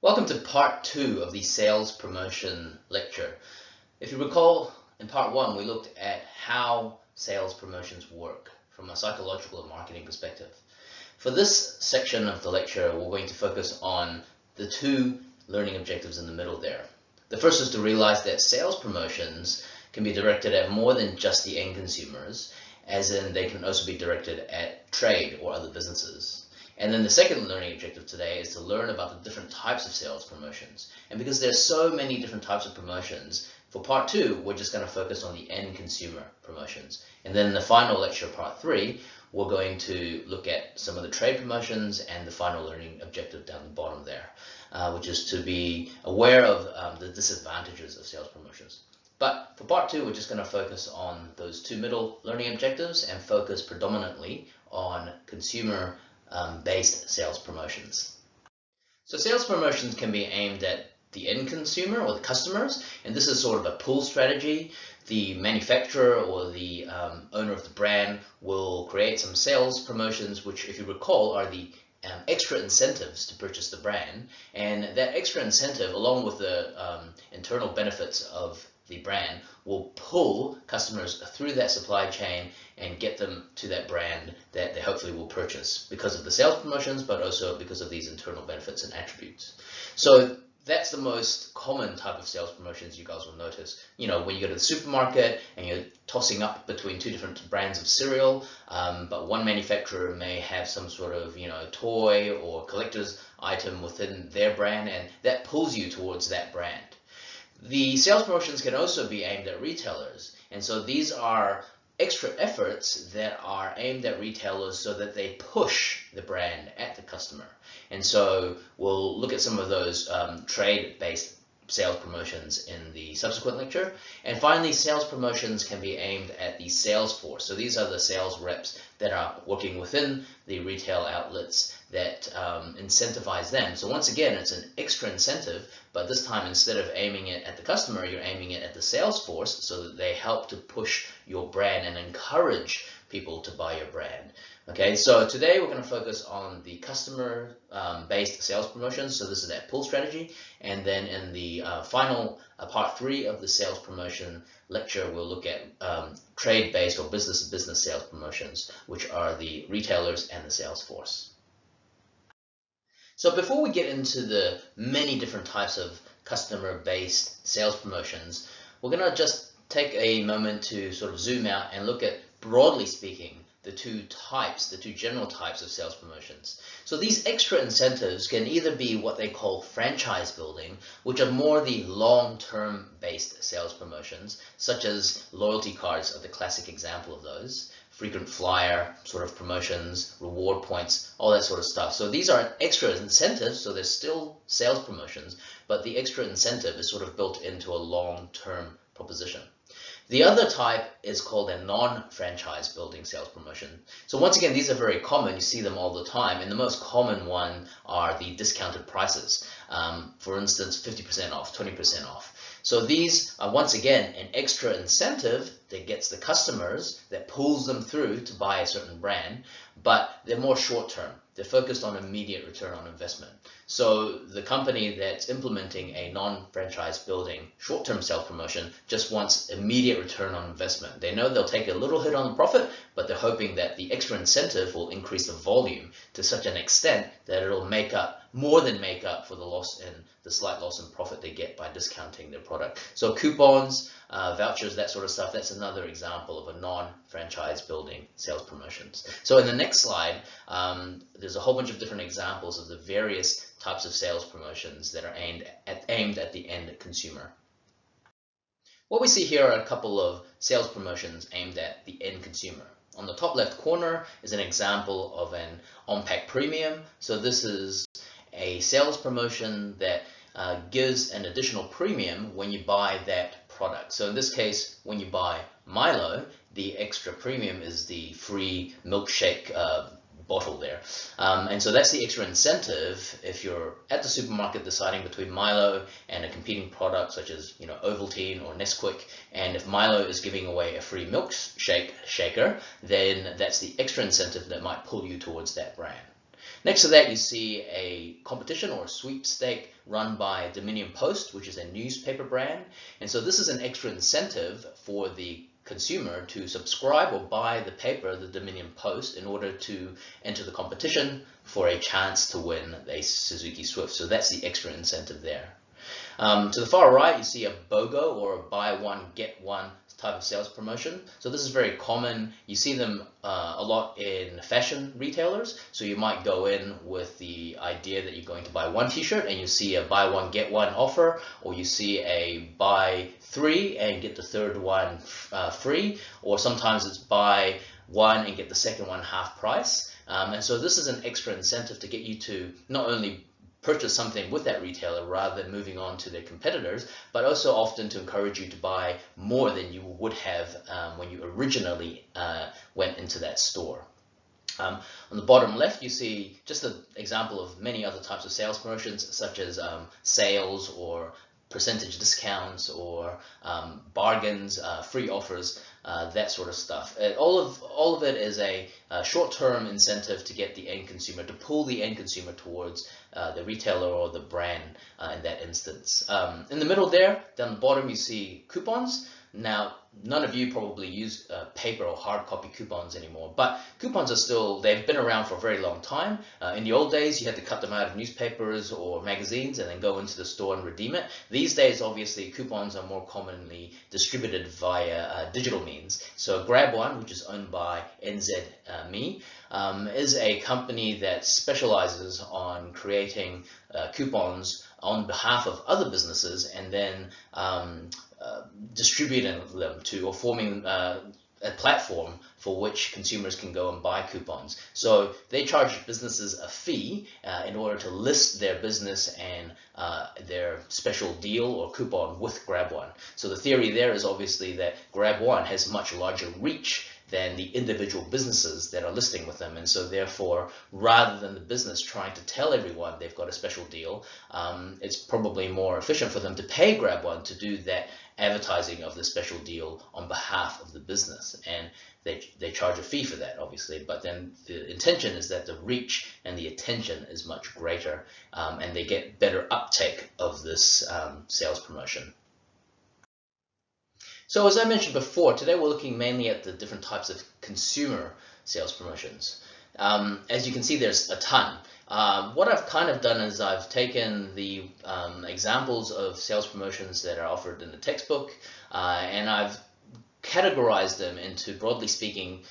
Welcome to part 2 of the sales promotion lecture. If you recall, in part 1 we looked at how sales promotions work from a psychological and marketing perspective. For this section of the lecture, we're going to focus on the two learning objectives in the middle there. The first is to realize that sales promotions can be directed at more than just the end consumers, as in they can also be directed at trade or other businesses. And then the second learning objective today is to learn about the different types of sales promotions. And because there's so many different types of promotions, for part 2, we're just going to focus on the end consumer promotions. And then in the final lecture, part 3, we're going to look at some of the trade promotions and the final learning objective down the bottom there, which is to be aware of the disadvantages of sales promotions. But for part 2, we're just going to focus on those two middle learning objectives and focus predominantly on consumer based sales promotions. So sales promotions can be aimed at the end consumer or the customers, and this is sort of a pull strategy. The manufacturer or the owner of the brand will create some sales promotions, which, if you recall, are the extra incentives to purchase the brand, and that extra incentive, along with the internal benefits of the brand, will pull customers through that supply chain and get them to that brand that they hopefully will purchase because of the sales promotions, but also because of these internal benefits and attributes. So that's the most common type of sales promotions you guys will notice. You know, when you go to the supermarket and you're tossing up between two different brands of cereal, but one manufacturer may have some sort of, toy or collector's item within their brand, and that pulls you towards that brand. The sales promotions can also be aimed at retailers, and so these are extra efforts that are aimed at retailers so that they push the brand at the customer. And so we'll look at some of those trade-based sales promotions in the subsequent lecture. And finally, sales promotions can be aimed at the sales force. So these are the sales reps that are working within the retail outlets that incentivize them. So once again, it's an extra incentive, but this time, instead of aiming it at the customer, you're aiming it at the sales force so that they help to push your brand and encourage people to buy your brand. Okay, so today we're going to focus on the customer based sales promotions. So this is that pull strategy. And then in the final part 3 of the sales promotion lecture, we'll look at trade based or business to business sales promotions, which are the retailers and the sales force. So before we get into the many different types of customer based sales promotions, we're going to just take a moment to sort of zoom out and look at, broadly speaking, the two general types of sales promotions. So these extra incentives can either be what they call franchise building, which are more the long-term based sales promotions, such as loyalty cards are the classic example of those, frequent flyer sort of promotions, reward points, all that sort of stuff. So these are extra incentives, so they're still sales promotions, but the extra incentive is sort of built into a long-term proposition. The other type is called a non-franchise building sales promotion. So once again, these are very common. You see them all the time. And the most common one are the discounted prices. For instance, 50% off, 20% off. So these are, once again, an extra incentive that gets the customers, that pulls them through to buy a certain brand, but they're more short-term. They're focused on immediate return on investment. So the company that's implementing a non-franchise building short-term sales promotion just wants immediate return on investment. They know they'll take a little hit on the profit, but they're hoping that the extra incentive will increase the volume to such an extent that it'll more than make up for the slight loss in profit they get by discounting their product. So coupons, vouchers, that sort of stuff, that's another example of a non-franchise building sales promotions. So in the next slide, there's a whole bunch of different examples of the various types of sales promotions that are aimed at the end consumer. What we see here are a couple of sales promotions aimed at the end consumer. On the top left corner is an example of an on-pack premium. So this is a sales promotion that gives an additional premium when you buy that product. So in this case, when you buy Milo, the extra premium is the free milkshake bottle there. And so that's the extra incentive if you're at the supermarket deciding between Milo and a competing product such as Ovaltine or Nesquik, and if Milo is giving away a free milkshake shaker, then that's the extra incentive that might pull you towards that brand. Next to that, you see a competition or a sweepstake run by Dominion Post, which is a newspaper brand. And so this is an extra incentive for the consumer to subscribe or buy the paper, the Dominion Post, in order to enter the competition for a chance to win a Suzuki Swift. So that's the extra incentive there. To the far right, you see a BOGO, or a buy one, get one type of sales promotion. So this is very common. You see them a lot in fashion retailers. So you might go in with the idea that you're going to buy one t-shirt and you see a buy one, get one offer, or you see a buy three and get the third one free, or sometimes it's buy one and get the second one half price. And so this is an extra incentive to get you to not only purchase something with that retailer rather than moving on to their competitors, but also often to encourage you to buy more than you would have when you originally went into that store. On the bottom left, you see just an example of many other types of sales promotions, such as sales or percentage discounts or bargains, free offers, that sort of stuff. All of it is a short-term incentive to get the end consumer, to pull the end consumer towards the retailer or the brand in that instance. In the middle there, down the bottom, you see coupons. Now, none of you probably use paper or hard copy coupons anymore, but coupons are still, they've been around for a very long time. In the old days, you had to cut them out of newspapers or magazines and then go into the store and redeem it. These days, obviously, coupons are more commonly distributed via digital means. So Grab One, which is owned by NZME, is a company that specializes on creating coupons on behalf of other businesses and then distributing them to, or forming a platform for which consumers can go and buy coupons. So they charge businesses a fee in order to list their business and their special deal or coupon with Grab One. So the theory there is obviously that Grab One has much larger reach than the individual businesses that are listing with them, and so therefore, rather than the business trying to tell everyone they've got a special deal, it's probably more efficient for them to pay Grab One to do that advertising of the special deal on behalf of the business, and they charge a fee for that, obviously, but then the intention is that the reach and the attention is much greater, and they get better uptake of this sales promotion. So as I mentioned before, today we're looking mainly at the different types of consumer sales promotions. As you can see, there's a ton. What I've kind of done is I've taken the examples of sales promotions that are offered in the textbook, and I've categorized them into, broadly speaking,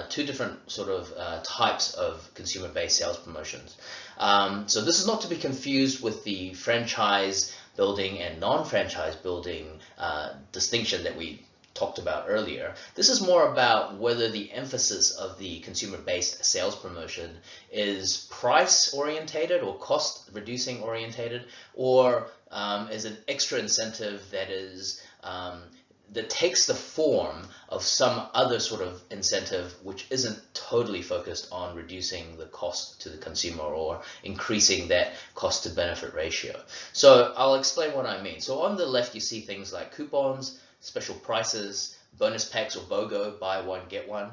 two different sort of types of consumer-based sales promotions. So this is not to be confused with the franchise building and non-franchise building distinction that we talked about earlier. This is more about whether the emphasis of the consumer-based sales promotion is price-orientated or cost-reducing orientated, or is an extra incentive that is that takes the form of some other sort of incentive which isn't totally focused on reducing the cost to the consumer or increasing that cost to benefit ratio. So I'll explain what I mean. So on the left, you see things like coupons, special prices, bonus packs or BOGO, buy one, get one,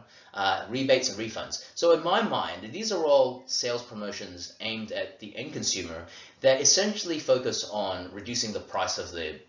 rebates and refunds. So in my mind, these are all sales promotions aimed at the end consumer that essentially focus on reducing the price of the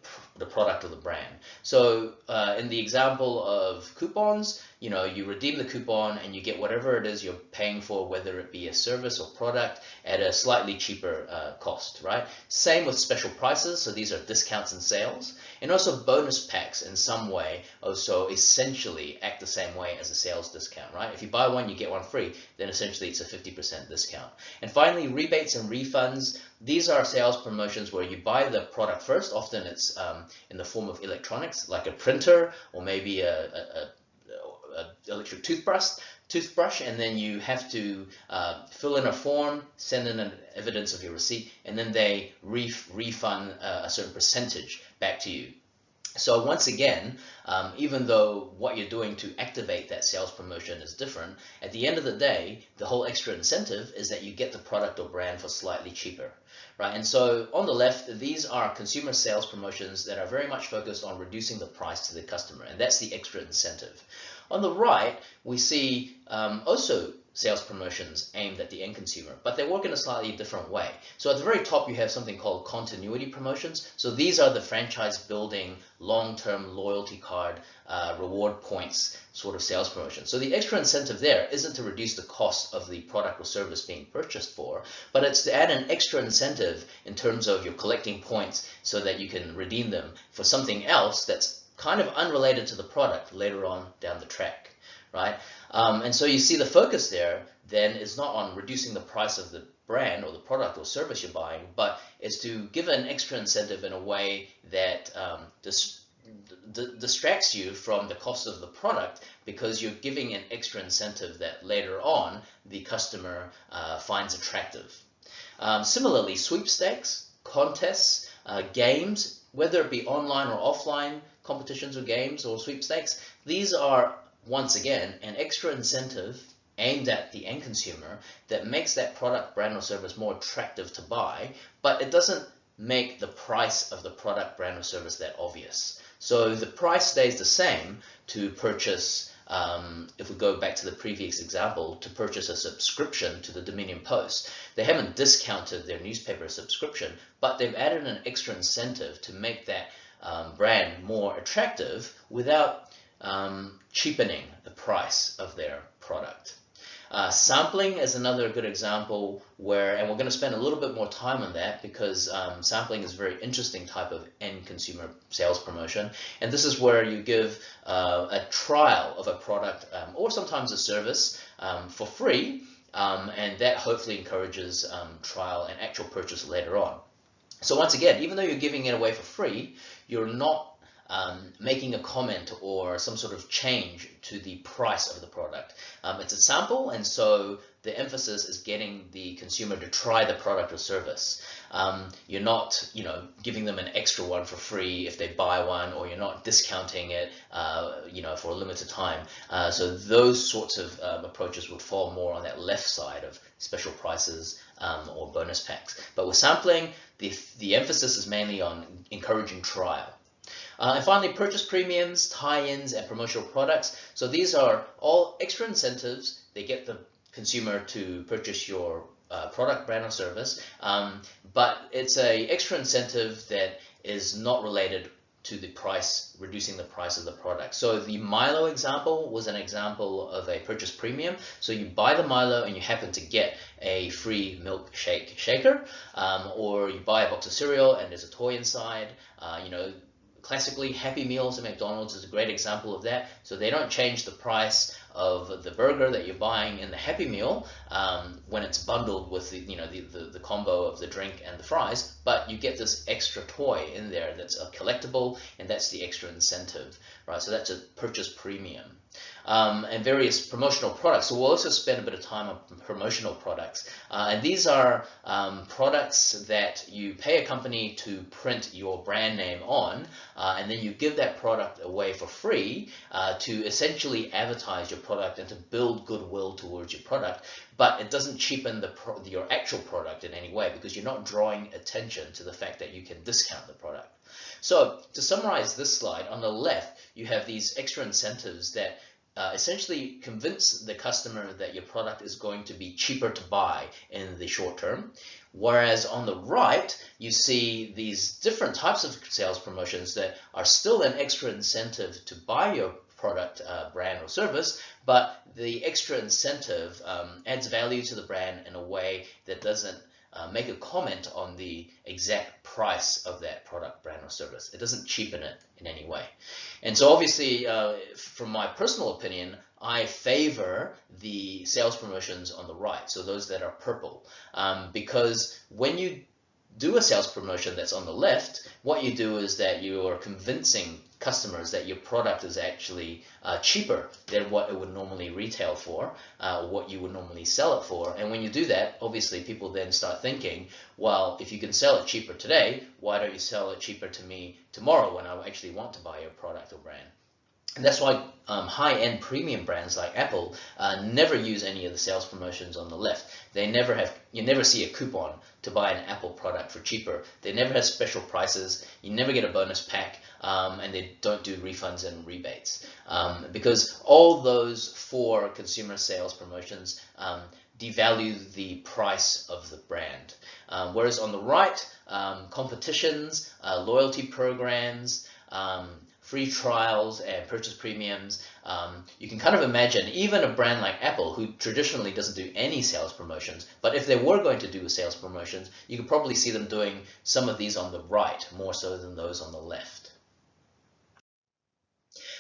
product or the brand. So in the example of coupons, you know, you redeem the coupon and you get whatever it is you're paying for, whether it be a service or product, at a slightly cheaper cost, right? Same with special prices, so these are discounts and sales, and also bonus packs in some way also essentially act the same way as a sales discount, right? If you buy one, you get one free, then essentially it's a 50% discount. And finally, rebates and refunds. These are sales promotions where you buy the product first. Often it's in the form of electronics, like a printer or maybe a electric toothbrush, and then you have to fill in a form, send in an evidence of your receipt, and then they refund a certain percentage back to you. So once again, even though what you're doing to activate that sales promotion is different, at the end of the day, the whole extra incentive is that you get the product or brand for slightly cheaper, right? And so on the left, these are consumer sales promotions that are very much focused on reducing the price to the customer, and that's the extra incentive. On the right, we see also sales promotions aimed at the end consumer, but they work in a slightly different way. So at the very top, you have something called continuity promotions. So these are the franchise building, long-term loyalty card, reward points sort of sales promotion. So the extra incentive there isn't to reduce the cost of the product or service being purchased for, but it's to add an extra incentive in terms of you're collecting points so that you can redeem them for something else that's kind of unrelated to the product later on down the track, right? And so you see the focus there then is not on reducing the price of the brand or the product or service you're buying, but it's to give an extra incentive in a way that distracts you from the cost of the product, because you're giving an extra incentive that later on the customer finds attractive. Similarly, sweepstakes, contests, games, whether it be online or offline competitions or games or sweepstakes, these are once again an extra incentive aimed at the end consumer that makes that product, brand, or service more attractive to buy, but it doesn't make the price of the product, brand, or service that obvious. So the price stays the same to purchase, if we go back to the previous example, to purchase a subscription to the Dominion Post. They haven't discounted their newspaper subscription, but they've added an extra incentive to make that brand more attractive without cheapening the price of their product. Sampling is another good example where, and we're going to spend a little bit more time on that because sampling is a very interesting type of end consumer sales promotion. And this is where you give a trial of a product or sometimes a service for free, and that hopefully encourages trial and actual purchase later on. So once again, even though you're giving it away for free, you're not making a comment or some sort of change to the price of the product. It's a sample, and so the emphasis is getting the consumer to try the product or service. You're not, giving them an extra one for free if they buy one, or you're not discounting it, for a limited time. So those sorts of approaches would fall more on that left side of special prices or bonus packs. But with sampling, the emphasis is mainly on encouraging trial. And finally, purchase premiums, tie-ins, and promotional products. So these are all extra incentives. They get the consumer to purchase your product, brand, or service, but it's an extra incentive that is not related to the price, reducing the price of the product. So the Milo example was an example of a purchase premium. So you buy the Milo and you happen to get a free milkshake shaker, or you buy a box of cereal and there's a toy inside. Classically, Happy Meals at McDonald's is a great example of that. So they don't change the price of the burger that you're buying in the Happy Meal when it's bundled with the combo of the drink and the fries, but you get this extra toy in there that's a collectible, and that's the extra incentive, right? So that's a purchase premium. And various promotional products. So we'll also spend a bit of time on promotional products. And these are products that you pay a company to print your brand name on, and then you give that product away for free to essentially advertise your product and to build goodwill towards your product. But it doesn't cheapen your actual product in any way, because you're not drawing attention to the fact that you can discount the product. So to summarize this slide, on the left, you have these extra incentives that essentially convince the customer that your product is going to be cheaper to buy in the short term. Whereas on the right, you see these different types of sales promotions that are still an extra incentive to buy your product, brand, or service, but the extra incentive adds value to the brand in a way that doesn't make a comment on the exact price of that product, brand, or service. It doesn't cheapen it in any way. And so obviously, from my personal opinion, I favor the sales promotions on the right, so those that are purple, because when you do a sales promotion that's on the left, what you do is that you are convincing customers that your product is actually cheaper than what it would normally retail for, what you would normally sell it for. And when you do that, obviously people then start thinking, well, if you can sell it cheaper today, why don't you sell it cheaper to me tomorrow when I actually want to buy your product or brand? And that's why high-end premium brands like Apple never use any of the sales promotions on the left. They never have, you never see a coupon to buy an Apple product for cheaper. They never have special prices. You never get a bonus pack, and they don't do refunds and rebates. Because all those four consumer sales promotions devalue the price of the brand. Whereas on the right, competitions, loyalty programs, free trials and purchase premiums, you can kind of imagine even a brand like Apple, who traditionally doesn't do any sales promotions, but if they were going to do sales promotions, you could probably see them doing some of these on the right more so than those on the left.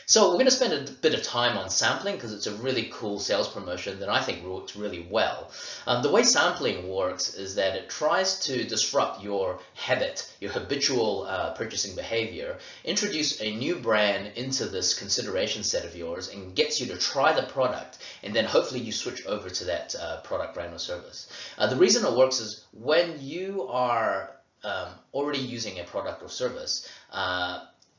So we're going to spend a bit of time on sampling because it's a really cool sales promotion that I think works really well. The way sampling works is that it tries to disrupt your habit, your habitual purchasing behavior, introduce a new brand into this consideration set of yours and gets you to try the product, and then hopefully you switch over to that product, brand, or service. The reason it works is when you are already using a product or service,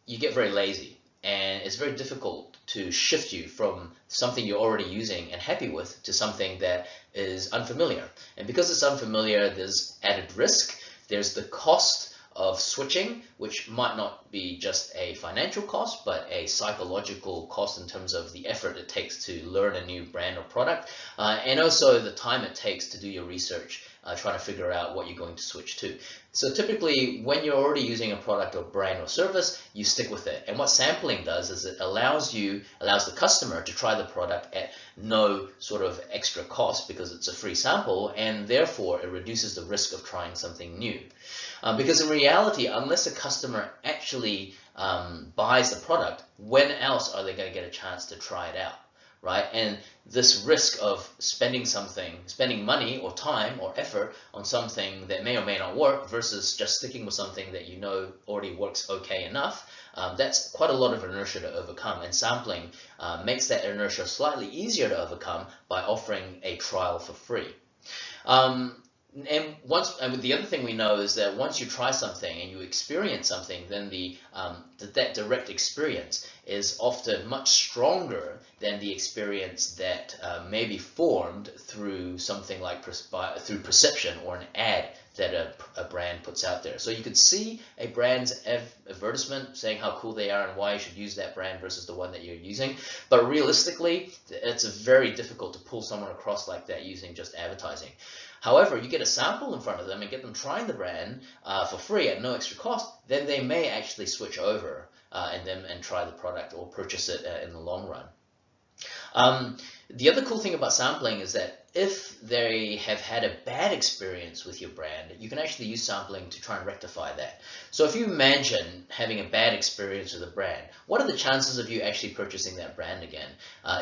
you get very lazy. And it's very difficult to shift you from something you're already using and happy with to something that is unfamiliar. And because it's unfamiliar, there's added risk. There's the cost of switching, which might not be just a financial cost, but a psychological cost in terms of the effort it takes to learn a new brand or product, and also the time it takes to do your research, trying to figure out what you're going to switch to. So typically, when you're already using a product or brand or service, you stick with it. And what sampling does is it allows the customer to try the product at no sort of extra cost because it's a free sample, and therefore it reduces the risk of trying something new. Because in reality, unless a customer actually buys the product, when else are they going to get a chance to try it out? Right? And this risk of spending money or time or effort on something that may or may not work versus just sticking with something that you know already works okay enough, that's quite a lot of inertia to overcome. And sampling makes that inertia slightly easier to overcome by offering a trial for free. And the other thing we know is that once you try something and you experience something, then that direct experience is often much stronger than the experience that may be formed through something like through perception or an ad that a brand puts out there. So you could see a brand's advertisement saying how cool they are and why you should use that brand versus the one that you're using. But realistically, it's very difficult to pull someone across like that using just advertising. However, you get a sample in front of them and get them trying the brand for free at no extra cost, then they may actually switch over and try the product or purchase it in the long run. The other cool thing about sampling is that if they have had a bad experience with your brand, you can actually use sampling to try and rectify that. So if you imagine having a bad experience with a brand, what are the chances of you actually purchasing that brand again?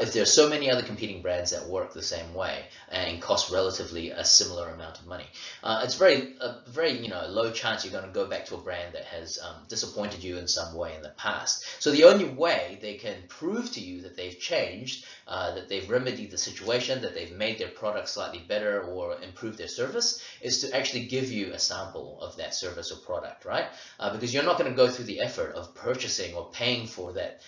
If there are so many other competing brands that work the same way and cost relatively a similar amount of money, it's very low chance you're going to go back to a brand that has disappointed you in some way in the past. So the only way they can prove to you that they've changed, that they've remedied the situation, that they've made their product slightly better or improved their service, is to actually give you a sample of that service or product, right? Because you're not going to go through the effort of purchasing or paying for that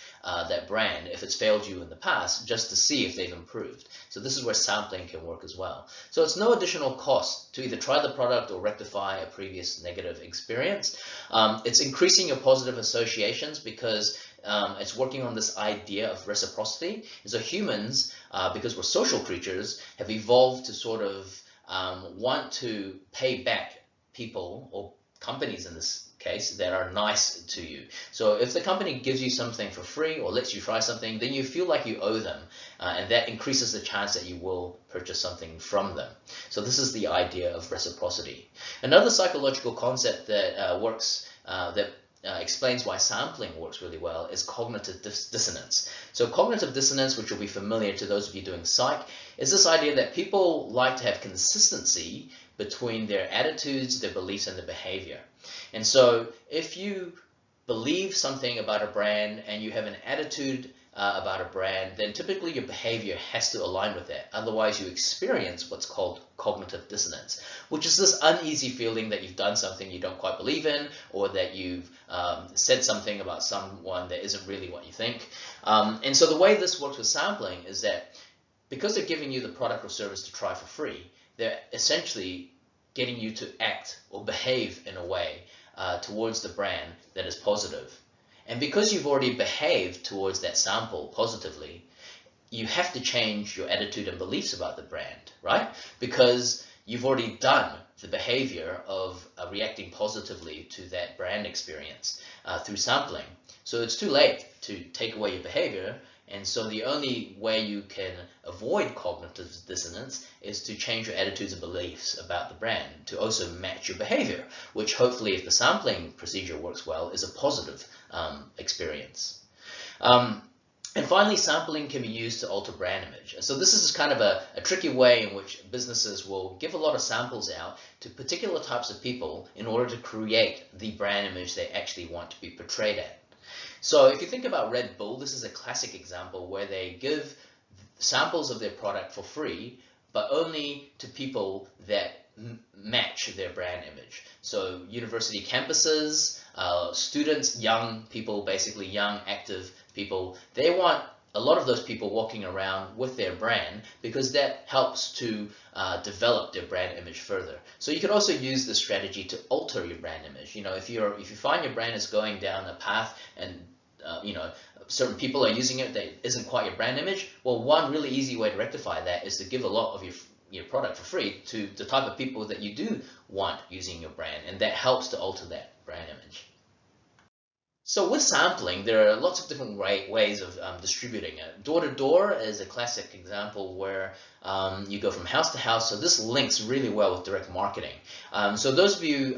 brand if it's failed you in the past just to see if they've improved. So this is where sampling can work as well. So it's no additional cost to either try the product or rectify a previous negative experience. It's increasing your positive associations because it's working on this idea of reciprocity. And so humans, because we're social creatures, have evolved to sort of want to pay back people or companies in this case that are nice to you. So if the company gives you something for free or lets you try something, then you feel like you owe them, and that increases the chance that you will purchase something from them. So this is the idea of reciprocity. Another psychological concept that explains why sampling works really well is cognitive dissonance. So cognitive dissonance, which will be familiar to those of you doing psych, is this idea that people like to have consistency between their attitudes, their beliefs, and their behavior. And so if you believe something about a brand and you have an attitude about a brand, then typically your behavior has to align with that. Otherwise, you experience what's called cognitive dissonance, which is this uneasy feeling that you've done something you don't quite believe in, or that you've said something about someone that isn't really what you think. And so the way this works with sampling is that because they're giving you the product or service to try for free, they're essentially getting you to act or behave in a way towards the brand that is positive. And because you've already behaved towards that sample positively, you have to change your attitude and beliefs about the brand, right? Because you've already done the behavior of reacting positively to that brand experience through sampling. So it's too late to take away your behavior. And so the only way you can avoid cognitive dissonance is to change your attitudes and beliefs about the brand to also match your behavior, which hopefully, if the sampling procedure works well, is a positive experience. And finally, sampling can be used to alter brand image. So this is kind of a tricky way in which businesses will give a lot of samples out to particular types of people in order to create the brand image they actually want to be portrayed at. So if you think about Red Bull, this is a classic example where they give samples of their product for free, but only to people that match their brand image. So university campuses, students, young people, basically young, active people, they want a lot of those people walking around with their brand because that helps to develop their brand image further. So you could also use this strategy to alter your brand image. You know, if you find your brand is going down a path and certain people are using it that isn't quite your brand image, well, one really easy way to rectify that is to give a lot of your product for free to the type of people that you do want using your brand, and that helps to alter that brand image. So with sampling, there are lots of different ways of distributing it. Door-to-door is a classic example where you go from house to house. So this links really well with direct marketing. So those of you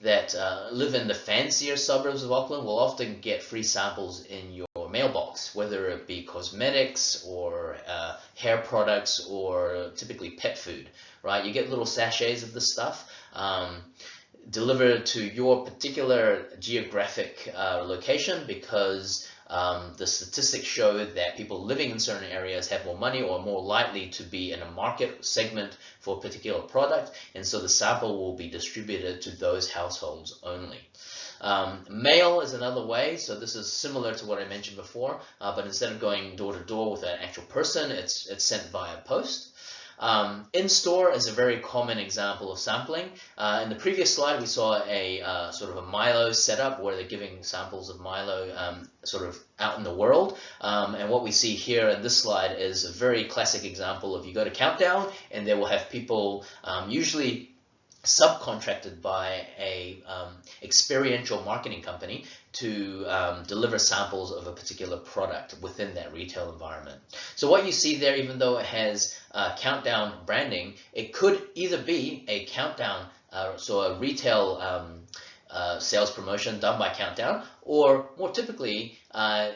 that live in the fancier suburbs of Auckland will often get free samples in your mailbox, whether it be cosmetics or hair products or typically pet food, right? You get little sachets of this stuff. Delivered to your particular geographic location because the statistics show that people living in certain areas have more money or are more likely to be in a market segment for a particular product, and so the sample will be distributed to those households only. Mail is another way, so this is similar to what I mentioned before, but instead of going door to door with an actual person, it's sent via post. In-store is a very common example of sampling. In the previous slide, we saw a sort of a Milo setup where they're giving samples of Milo sort of out in the world. And what we see here in this slide is a very classic example of you go to Countdown and they will have people usually subcontracted by a experiential marketing company to deliver samples of a particular product within that retail environment. So what you see there, even though it has Countdown branding, it could either be a Countdown, so a retail sales promotion done by Countdown, or more typically,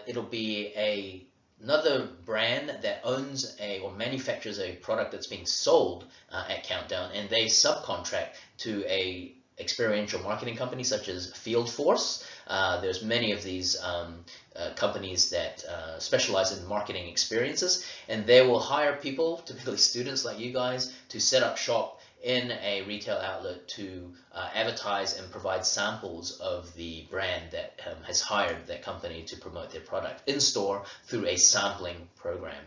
it'll be another brand that owns or manufactures a product that's being sold at Countdown, and they subcontract to a experiential marketing company such as Field Force. There's many of these companies that specialize in marketing experiences, and they will hire people, typically students like you guys, to set up shop in a retail outlet to advertise and provide samples of the brand that has hired that company to promote their product in store through a sampling program.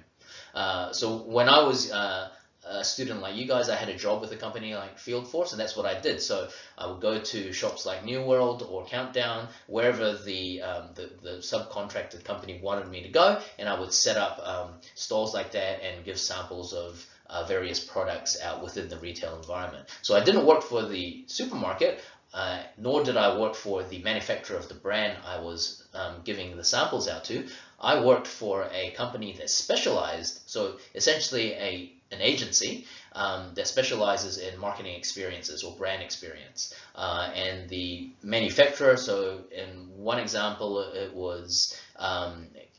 So when I was a student like you guys, I had a job with a company like Field Force, and that's what I did. So I would go to shops like New World or Countdown, wherever the subcontracted company wanted me to go, and I would set up stalls like that and give samples of various products out within the retail environment. So I didn't work for the supermarket, nor did I work for the manufacturer of the brand I was giving the samples out to. I worked for a company that specialized, so essentially an agency that specializes in marketing experiences or brand experience. And the manufacturer, so in one example, it was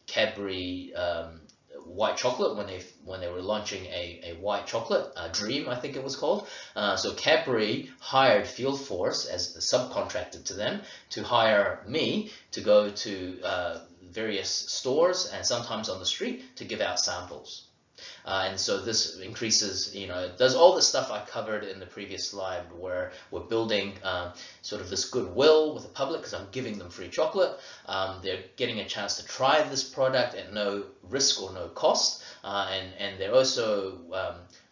Cadbury white chocolate when they were launching a white chocolate Dream, I think it was called. So Cadbury hired Field Force as the subcontractor to them to hire me to go to various stores and sometimes on the street to give out samples. And so this increases, does all the stuff I covered in the previous slide, where we're building sort of this goodwill with the public because I'm giving them free chocolate. They're getting a chance to try this product at no risk or no cost, and they're also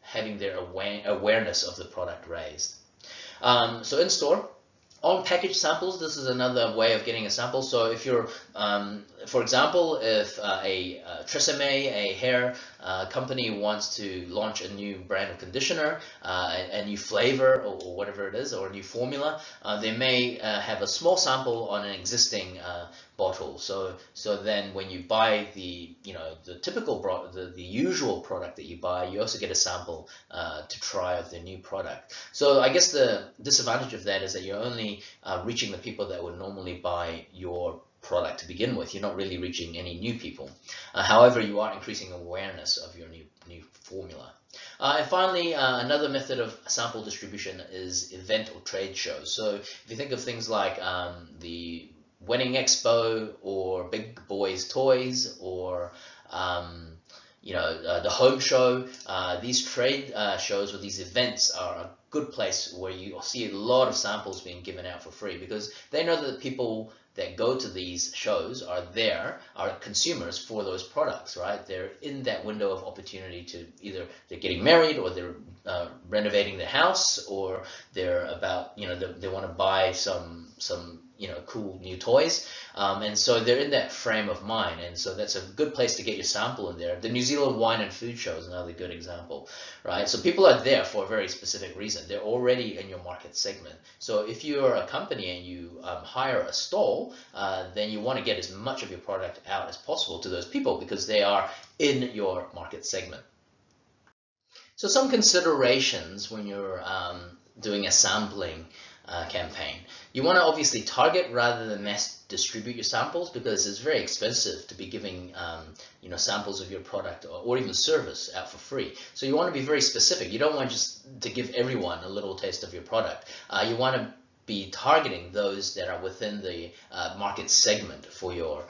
having their awareness of the product raised. So in store, on package samples, this is another way of getting a sample. So if you're, for example, if a Tresemme, a hair company, wants to launch a new brand of conditioner, a new flavor or whatever it is, or a new formula, they may have a small sample on an existing bottle. So then when you buy the typical the usual product that you buy, you also get a sample to try of the new product. So I guess the disadvantage of that is that you're only reaching the people that would normally buy your product to begin with. You're not really reaching any new people. However, you are increasing awareness of your new formula. And finally, another method of sample distribution is event or trade shows. So if you think of things like the Wedding Expo or Big Boys Toys or the Home Show, these trade shows or these events are a good place where you see a lot of samples being given out for free, because they know that the people that go to these shows are consumers for those products, right? They're in that window of opportunity to either they're getting married, or they're renovating their house, or they're about, they want to buy some cool new toys, and so they're in that frame of mind, and so that's a good place to get your sample in there. The New Zealand Wine and Food Show is another good example, right? So people are there for a very specific reason. They're already in your market segment. So if you're a company and you hire a stall, then you want to get as much of your product out as possible to those people, because they are in your market segment. So some considerations when you're doing a sampling campaign. You want to obviously target rather than mass distribute your samples, because it's very expensive to be giving samples of your product or even service out for free. So you want to be very specific. You don't want just to give everyone a little taste of your product. You want to be targeting those that are within the market segment for your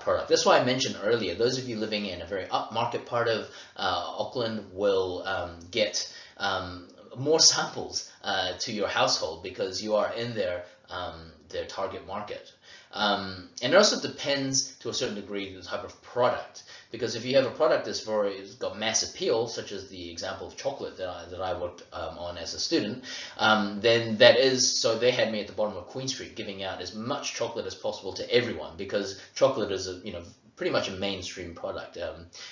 product. That's why I mentioned earlier, those of you living in a very upmarket part of Auckland will get more samples to your household, because you are in their target market. And it also depends to a certain degree the type of product, because if you have a product that's got mass appeal, such as the example of chocolate that I worked on as a student, then so they had me at the bottom of Queen Street giving out as much chocolate as possible to everyone, because chocolate is pretty much a mainstream product.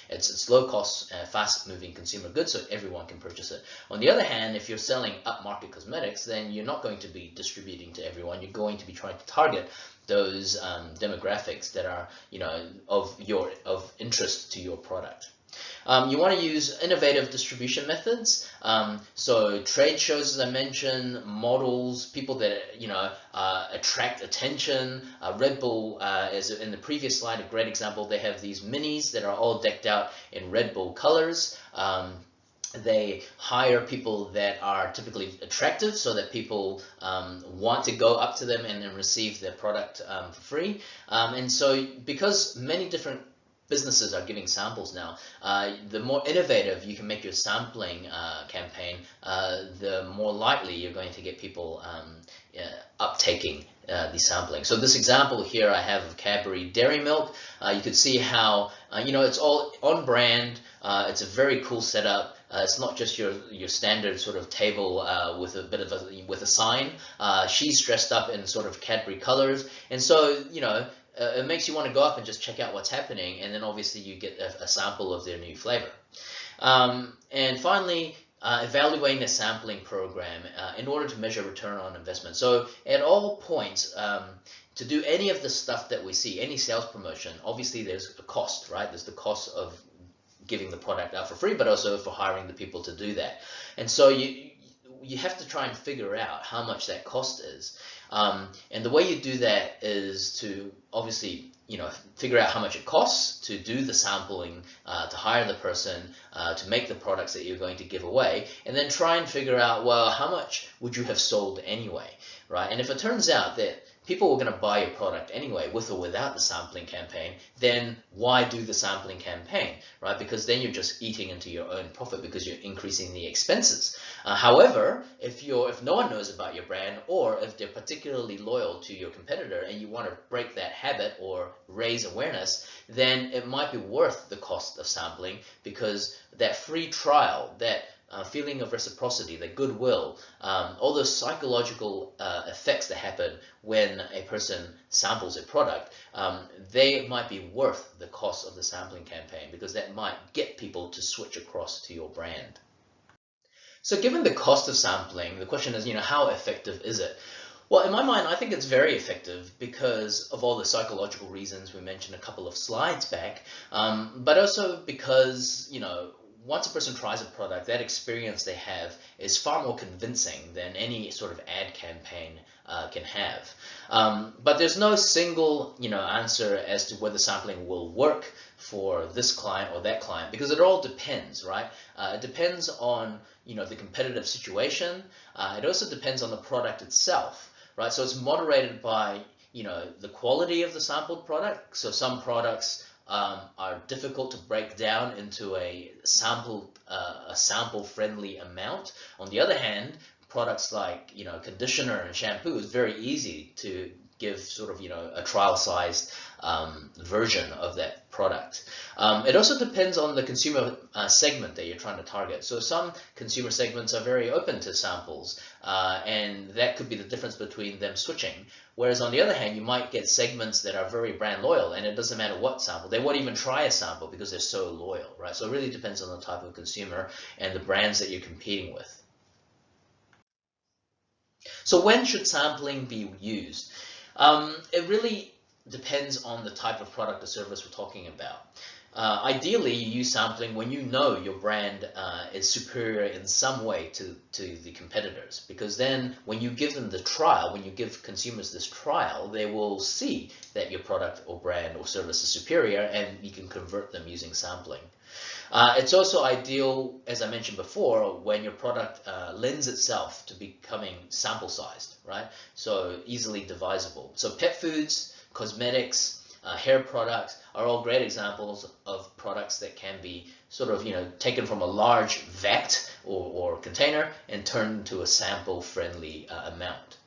It's low cost, fast moving consumer goods, so everyone can purchase it. On the other hand, if you're selling upmarket cosmetics, then you're not going to be distributing to everyone. You're going to be trying to target those demographics that are of interest to your product. You want to use innovative distribution methods. So trade shows, as I mentioned, models, people that attract attention. Red Bull is in the previous slide a great example. They have these minis that are all decked out in Red Bull colors. They hire people that are typically attractive, so that people want to go up to them and then receive their product for free. And so because many different businesses are giving samples now, the more innovative you can make your sampling campaign, the more likely you're going to get people uptaking the sampling. So this example here I have of Cadbury Dairy Milk. You could see how it's all on brand. It's a very cool setup. It's not just your standard sort of table with a bit of a sign. She's dressed up in sort of Cadbury colors, and so it makes you want to go up and just check out what's happening, and then obviously you get a sample of their new flavor. And finally, evaluating a sampling program in order to measure return on investment. So at all points, to do any of the stuff that we see, any sales promotion, obviously there's a cost, right? There's the cost of giving the product out for free, but also for hiring the people to do that. And so you have to try and figure out how much that cost is. And the way you do that is to obviously, figure out how much it costs to do the sampling, to hire the person, to make the products that you're going to give away, and then try and figure out, well, how much would you have sold anyway, right? And if it turns out that people were going to buy your product anyway, with or without the sampling campaign, then why do the sampling campaign, right? Because then you're just eating into your own profit because you're increasing the expenses. However, if no one knows about your brand, or if they're particularly loyal to your competitor and you want to break that habit or raise awareness, then it might be worth the cost of sampling, because that free trial, that feeling of reciprocity, the goodwill, all those psychological effects that happen when a person samples a product, they might be worth the cost of the sampling campaign, because that might get people to switch across to your brand. So given the cost of sampling, the question is, how effective is it? Well, in my mind, I think it's very effective because of all the psychological reasons we mentioned a couple of slides back, but also because, once a person tries a product, that experience they have is far more convincing than any sort of ad campaign can have. But there's no single, answer as to whether sampling will work for this client or that client, because it all depends, right? It depends on, the competitive situation. It also depends on the product itself, right? So it's moderated by, the quality of the sampled product. So some products are difficult to break down into a sample-friendly amount. On the other hand, products like conditioner and shampoo is very easy to give sort of a trial-sized version of that product. It also depends on the consumer segment that you're trying to target. So some consumer segments are very open to samples, and that could be the difference between them switching. Whereas on the other hand, you might get segments that are very brand loyal, and it doesn't matter what sample. They won't even try a sample because they're so loyal, right? So it really depends on the type of consumer and the brands that you're competing with. So when should sampling be used? It really depends on the type of product or service we're talking about. Ideally, you use sampling when you know your brand is superior in some way to the competitors, because then when you give them the trial, when you give consumers this trial, they will see that your product or brand or service is superior, and you can convert them using sampling. It's also ideal, as I mentioned before, when your product lends itself to becoming sample-sized, right? So easily divisible. So pet foods, cosmetics, hair products are all great examples of products that can be sort of, taken from a large vat or container and turned into a sample-friendly amount.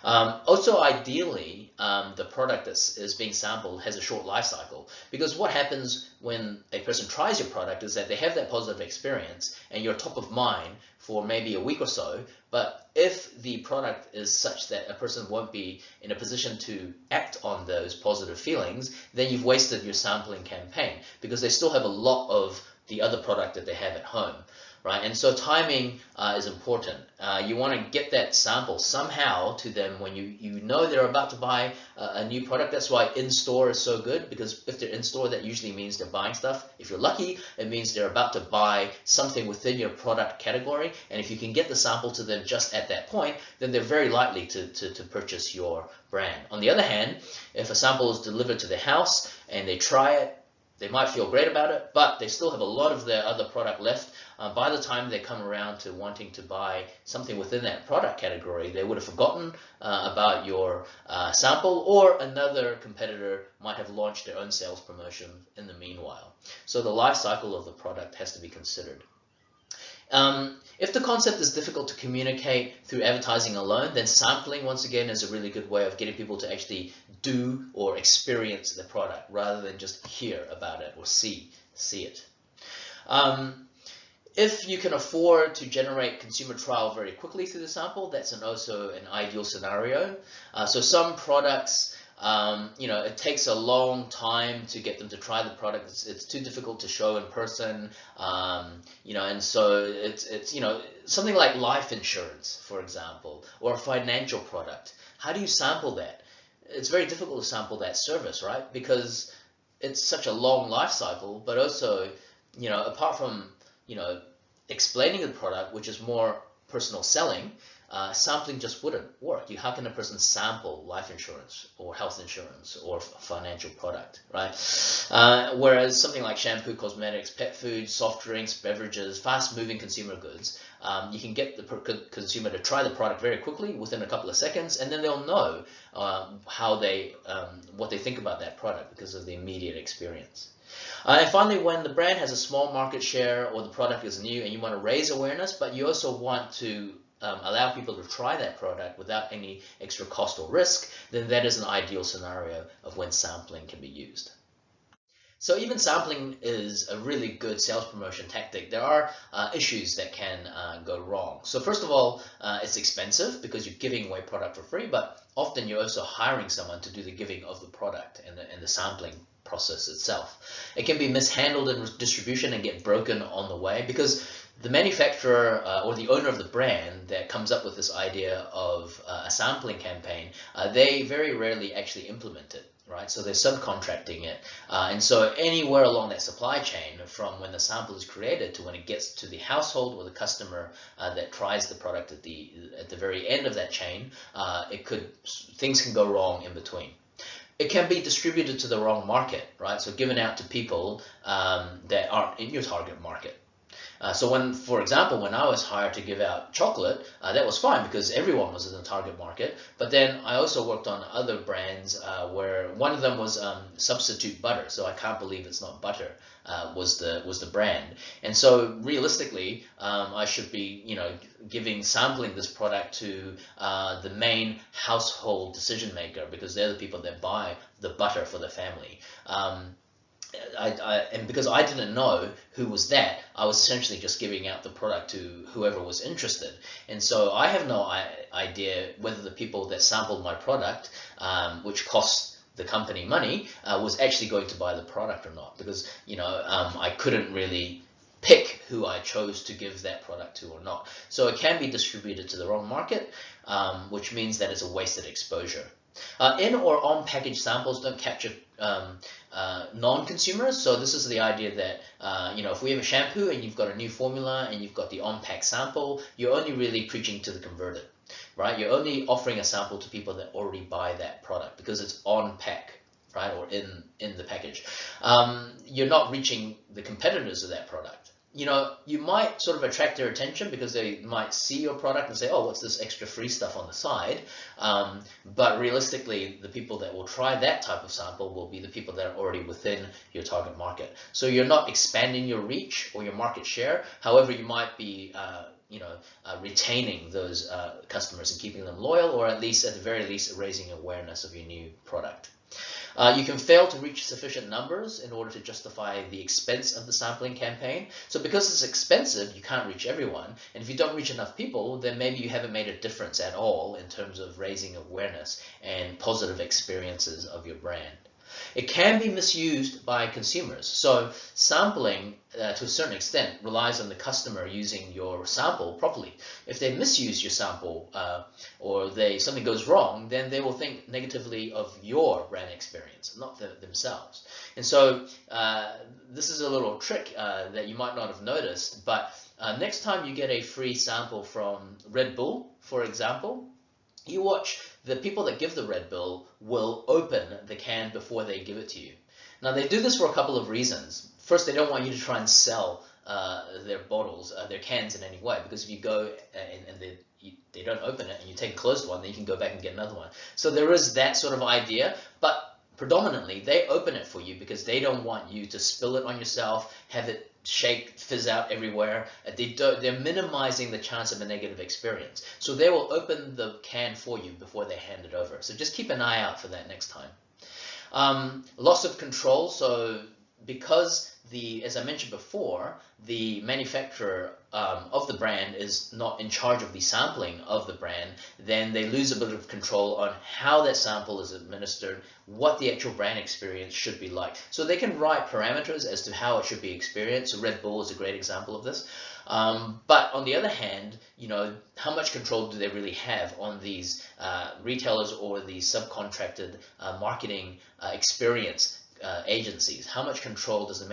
Also, ideally, the product that is being sampled has a short life cycle, because what happens when a person tries your product is that they have that positive experience and you're top of mind for maybe a week or so. But if the product is such that a person won't be in a position to act on those positive feelings, then you've wasted your sampling campaign, because they still have a lot of the other product that they have at home. Right, and so timing is important. You want to get that sample somehow to them when you know they're about to buy a new product. That's why in-store is so good, because if they're in-store, that usually means they're buying stuff. If you're lucky, it means they're about to buy something within your product category. And if you can get the sample to them just at that point, then they're very likely to purchase your brand. On the other hand, if a sample is delivered to their house and they try it, they might feel great about it, but they still have a lot of their other product left. By the time they come around to wanting to buy something within that product category, they would have forgotten about your sample, or another competitor might have launched their own sales promotion in the meanwhile. So the life cycle of the product has to be considered. If the concept is difficult to communicate through advertising alone, then sampling, once again, is a really good way of getting people to actually do or experience the product rather than just hear about it or see it. If you can afford to generate consumer trial very quickly through the sample, that's also an ideal scenario. So some products, it takes a long time to get them to try the product. It's too difficult to show in person, and so it's something like life insurance, for example, or a financial product. How do you sample that? It's very difficult to sample that service, right? Because it's such a long life cycle, but also, apart from, explaining the product, which is more personal selling, sampling just wouldn't work. How can a person sample life insurance or health insurance or financial product, right? Whereas something like shampoo, cosmetics, pet food, soft drinks, beverages, fast-moving consumer goods, you can get the consumer to try the product very quickly within a couple of seconds, and then they'll know what they think about that product because of the immediate experience. And finally, when the brand has a small market share or the product is new and you want to raise awareness, but you also want to allow people to try that product without any extra cost or risk, then that is an ideal scenario of when sampling can be used. So even sampling is a really good sales promotion tactic. There are issues that can go wrong. So first of all, it's expensive because you're giving away product for free, but often you're also hiring someone to do the giving of the product and the sampling process itself. It can be mishandled in distribution and get broken on the way because the manufacturer or the owner of the brand that comes up with this idea of a sampling campaign, they very rarely actually implement it, right? So they're subcontracting it. And so anywhere along that supply chain, from when the sample is created to when it gets to the household or the customer that tries the product at the very end of that chain, things can go wrong in between. It can be distributed to the wrong market, right? So given out to people that aren't in your target market. So for example, when I was hired to give out chocolate, that was fine because everyone was in the target market. But then I also worked on other brands where one of them was substitute butter. So I can't believe it's not butter was the brand. And so realistically, I should be sampling this product to the main household decision maker because they're the people that buy the butter for the family. And because I didn't know who was that, I was essentially just giving out the product to whoever was interested. And so I have no idea whether the people that sampled my product, which cost the company money, was actually going to buy the product or not, because I couldn't really pick who I chose to give that product to or not. So it can be distributed to the wrong market, which means that it's a wasted exposure. In or on package samples don't capture non-consumers. So this is the idea that if we have a shampoo and you've got a new formula and you've got the on-pack sample, you're only really preaching to the converted, right? You're only offering a sample to people that already buy that product because it's on pack, right, or in the package. You're not reaching the competitors of that product. You might sort of attract their attention because they might see your product and say, oh, what's this extra free stuff on the side? But realistically, the people that will try that type of sample will be the people that are already within your target market. So you're not expanding your reach or your market share. However, you might be retaining those customers and keeping them loyal, or at the very least, raising awareness of your new product. You can fail to reach sufficient numbers in order to justify the expense of the sampling campaign. So because it's expensive, you can't reach everyone. And if you don't reach enough people, then maybe you haven't made a difference at all in terms of raising awareness and positive experiences of your brand. It can be misused by consumers. So sampling, to a certain extent, relies on the customer using your sample properly. If they misuse your sample or something goes wrong, then they will think negatively of your brand experience, not themselves. And so this is a little trick that you might not have noticed, but next time you get a free sample from Red Bull, for example, you watch the people that give the Red Bull will open the can before they give it to you. Now they do this for a couple of reasons. First, they don't want you to try and sell their bottles, their cans in any way, because if you go and they don't open it and you take a closed one, then you can go back and get another one. So there is that sort of idea, but predominantly they open it for you because they don't want you to spill it on yourself, have it shake, fizz out everywhere. They're minimizing the chance of a negative experience. So they will open the can for you before they hand it over. So just keep an eye out for that next time. Loss of control. So because as I mentioned before, the manufacturer of the brand is not in charge of the sampling of the brand, then they lose a bit of control on how that sample is administered, what the actual brand experience should be like. So they can write parameters as to how it should be experienced. So Red Bull is a great example of this. But on the other hand, how much control do they really have on these retailers or the subcontracted marketing experience agencies? How much control does the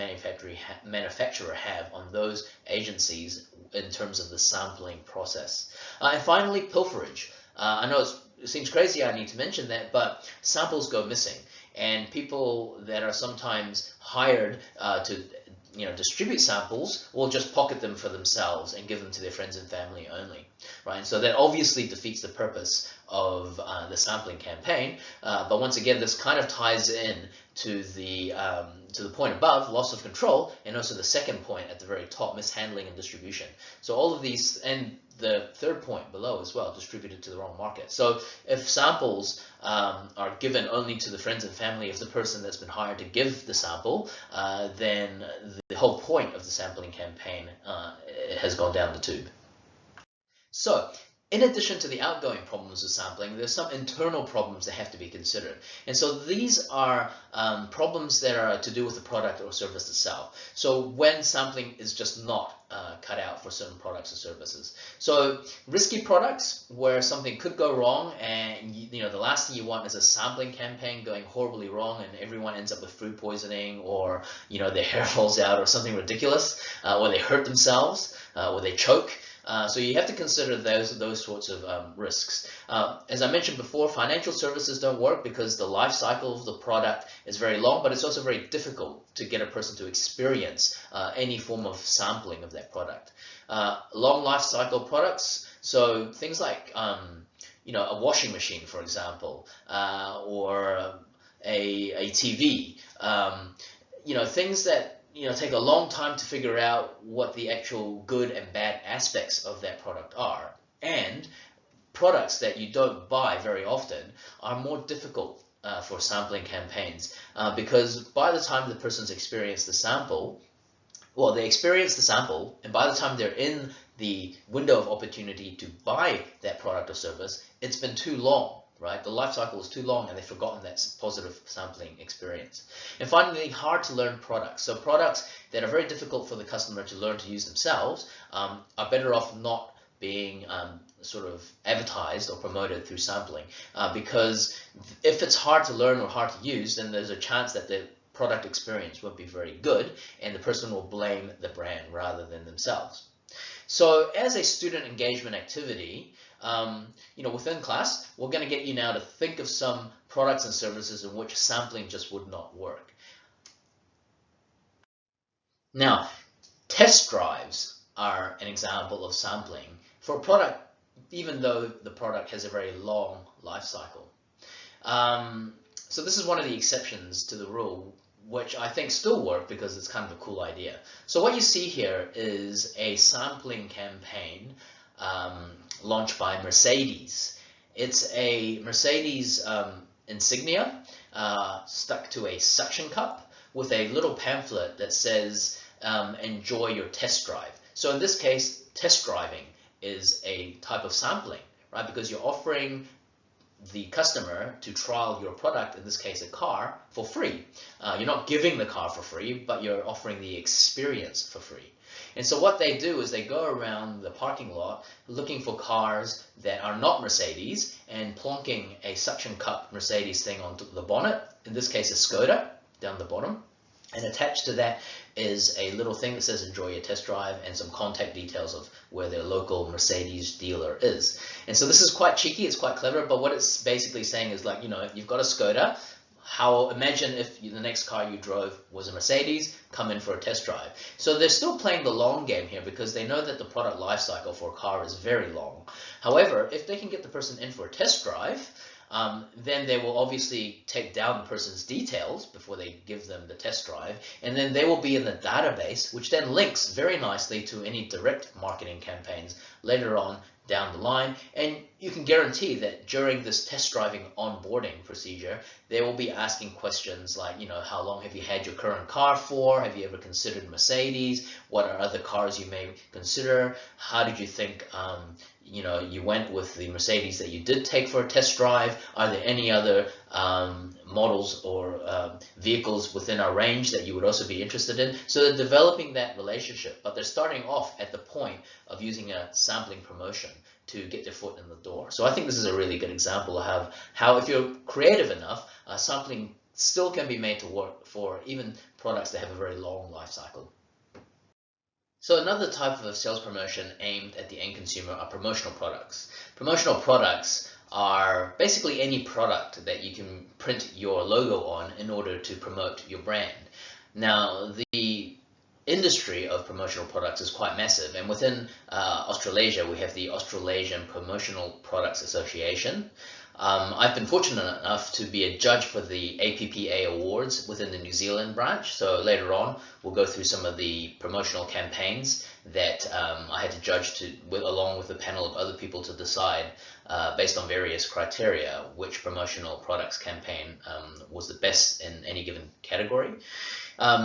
manufacturer have on those agencies in terms of the sampling process. And finally, pilferage. I know it seems crazy I need to mention that, but samples go missing, and people that are sometimes hired to distribute samples will just pocket them for themselves and give them to their friends and family only, right? And so that obviously defeats the purpose of the sampling campaign. But once again, this kind of ties in to the point above, loss of control, and also the second point at the very top, mishandling and distribution. So all of these, and the third point below as well, distributed to the wrong market. So if samples are given only to the friends and family of the person that's been hired to give the sample, then the whole point of the sampling campaign has gone down the tube. So, in addition to the outgoing problems of sampling, there's some internal problems that have to be considered. And so these are problems that are to do with the product or service itself. So when sampling is just not cut out for certain products or services. So risky products where something could go wrong, and the last thing you want is a sampling campaign going horribly wrong and everyone ends up with food poisoning, or their hair falls out or something ridiculous, or they hurt themselves, or they choke. So you have to consider those sorts of risks. As I mentioned before, financial services don't work because the life cycle of the product is very long, but it's also very difficult to get a person to experience any form of sampling of that product. Long life cycle products, so things like a washing machine, for example, or a TV, things that take a long time to figure out what the actual good and bad aspects of that product are. And products that you don't buy very often are more difficult for sampling campaigns because by the time the person's experienced the sample, well, they experience the sample, and by the time they're in the window of opportunity to buy that product or service, it's been too long. Right? The life cycle is too long and they've forgotten that positive sampling experience. And finally, hard to learn products. So products that are very difficult for the customer to learn to use themselves are better off not being sort of advertised or promoted through sampling because if it's hard to learn or hard to use, then there's a chance that the product experience won't be very good and the person will blame the brand rather than themselves. So as a student engagement activity, within class, we're going to get you now to think of some products and services in which sampling just would not work. Now, test drives are an example of sampling for a product, even though the product has a very long life cycle. So this is one of the exceptions to the rule, which I think still work because it's kind of a cool idea. So what you see here is a sampling campaign launched by Mercedes. It's a Mercedes insignia stuck to a suction cup with a little pamphlet that says enjoy your test drive. So in this case, test driving is a type of sampling, right? Because you're offering the customer to trial your product, in this case a car, for free. You're not giving the car for free, but you're offering the experience for free. And so what they do is they go around the parking lot looking for cars that are not Mercedes and plonking a suction cup Mercedes thing onto the bonnet, in this case a Skoda, down the bottom. And attached to that is a little thing that says enjoy your test drive and some contact details of where their local Mercedes dealer is. And so this is quite cheeky, it's quite clever, but what it's basically saying is like, you've got a Skoda, imagine if the next car you drove was a Mercedes, come in for a test drive. So they're still playing the long game here because they know that the product life cycle for a car is very long. However, if they can get the person in for a test drive, then they will obviously take down the person's details before they give them the test drive, and then they will be in the database, which then links very nicely to any direct marketing campaigns later on down the line. And you can guarantee that during this test driving onboarding procedure, they will be asking questions like, how long have you had your current car for? Have you ever considered Mercedes? What are other cars you may consider? How did you think you went with the Mercedes that you did take for a test drive? Are there any other models or vehicles within our range that you would also be interested in? So they're developing that relationship, but they're starting off at the point of using a sampling promotion to get their foot in the door. So I think this is a really good example of how if you're creative enough, sampling still can be made to work for even products that have a very long life cycle. So another type of sales promotion aimed at the end consumer are promotional products. Promotional products are basically any product that you can print your logo on in order to promote your brand. Now, the industry of promotional products is quite massive, and within Australasia we have the Australasian Promotional Products Association. I've been fortunate enough to be a judge for the APPA awards within the New Zealand branch, so later on we'll go through some of the promotional campaigns that I had to judge along with a panel of other people to decide based on various criteria which promotional products campaign was the best in any given category.